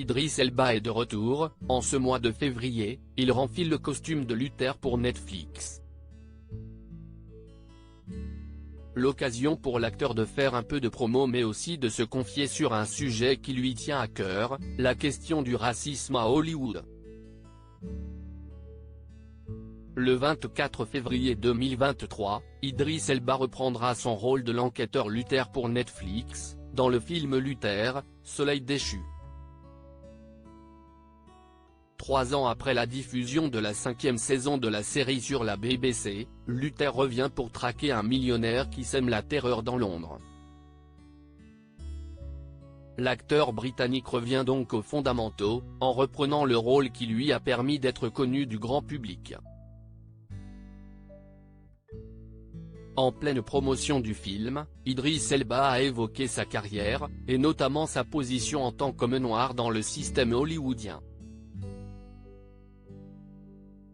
Idriss Elba est de retour. En ce mois de février, il renfile le costume de Luther pour Netflix. L'occasion pour l'acteur de faire un peu de promo mais aussi de se confier sur un sujet qui lui tient à cœur, la question du racisme à Hollywood. Le 24 février 2023, Idriss Elba reprendra son rôle de l'enquêteur Luther pour Netflix, dans le film Luther, Soleil déchu. 3 ans après la diffusion de la 5e saison de la série sur la BBC, Luther revient pour traquer un millionnaire qui sème la terreur dans Londres. L'acteur britannique revient donc aux fondamentaux, en reprenant le rôle qui lui a permis d'être connu du grand public. En pleine promotion du film, Idriss Elba a évoqué sa carrière, et notamment sa position en tant qu'homme noir dans le système hollywoodien.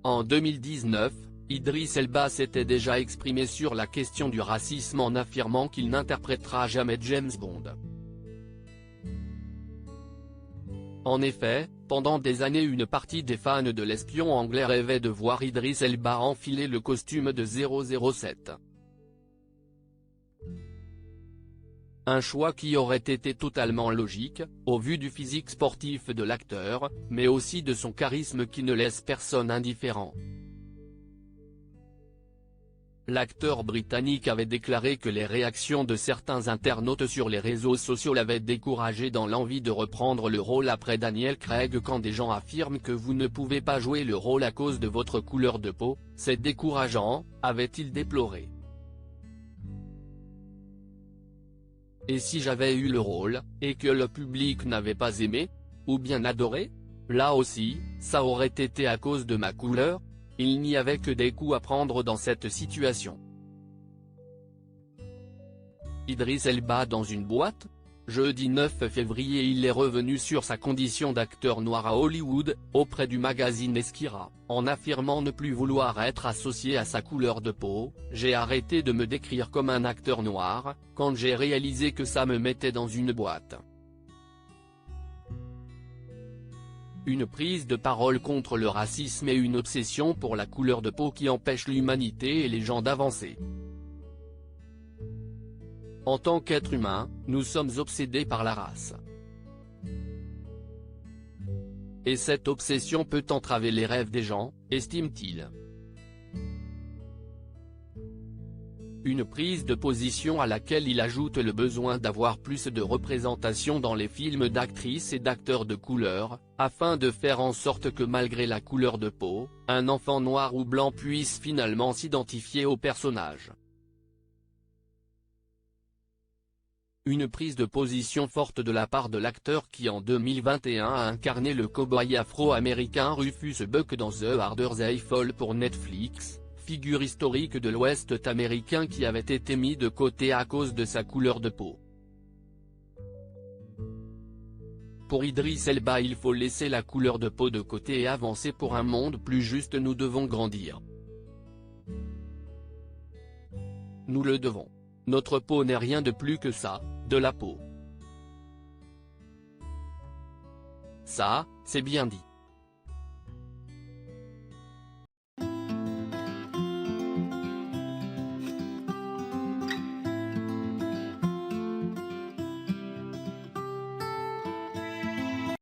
En 2019, Idriss Elba s'était déjà exprimé sur la question du racisme en affirmant qu'il n'interprétera jamais James Bond. En effet, pendant des années une partie des fans de l'espion anglais rêvaient de voir Idriss Elba enfiler le costume de 007. Un choix qui aurait été totalement logique, au vu du physique sportif de l'acteur, mais aussi de son charisme qui ne laisse personne indifférent. L'acteur britannique avait déclaré que les réactions de certains internautes sur les réseaux sociaux l'avaient découragé dans l'envie de reprendre le rôle après Daniel Craig. Quand des gens affirment que vous ne pouvez pas jouer le rôle à cause de votre couleur de peau, c'est décourageant, avait-il déploré. Et si j'avais eu le rôle, et que le public n'avait pas aimé, ou bien adoré? Là aussi, ça aurait été à cause de ma couleur? Il n'y avait que des coups à prendre dans cette situation. Idriss Elba dans une boîte? Jeudi 9 février il est revenu sur sa condition d'acteur noir à Hollywood, auprès du magazine Esquire, en affirmant ne plus vouloir être associé à sa couleur de peau. J'ai arrêté de me décrire comme un acteur noir, quand j'ai réalisé que ça me mettait dans une boîte. Une prise de parole contre le racisme et une obsession pour la couleur de peau qui empêche l'humanité et les gens d'avancer. En tant qu'être humain, nous sommes obsédés par la race. Et cette obsession peut entraver les rêves des gens, estime-t-il. Une prise de position à laquelle il ajoute le besoin d'avoir plus de représentation dans les films d'actrices et d'acteurs de couleur, afin de faire en sorte que malgré la couleur de peau, un enfant noir ou blanc puisse finalement s'identifier au personnage. Une prise de position forte de la part de l'acteur qui en 2021 a incarné le cow-boy afro-américain Rufus Buck dans The Harder They Fall pour Netflix, figure historique de l'Ouest américain qui avait été mis de côté à cause de sa couleur de peau. Pour Idriss Elba il faut laisser la couleur de peau de côté et avancer pour un monde plus juste. Nous devons grandir. Nous le devons. Notre peau n'est rien de plus que ça, de la peau. Ça, c'est bien dit.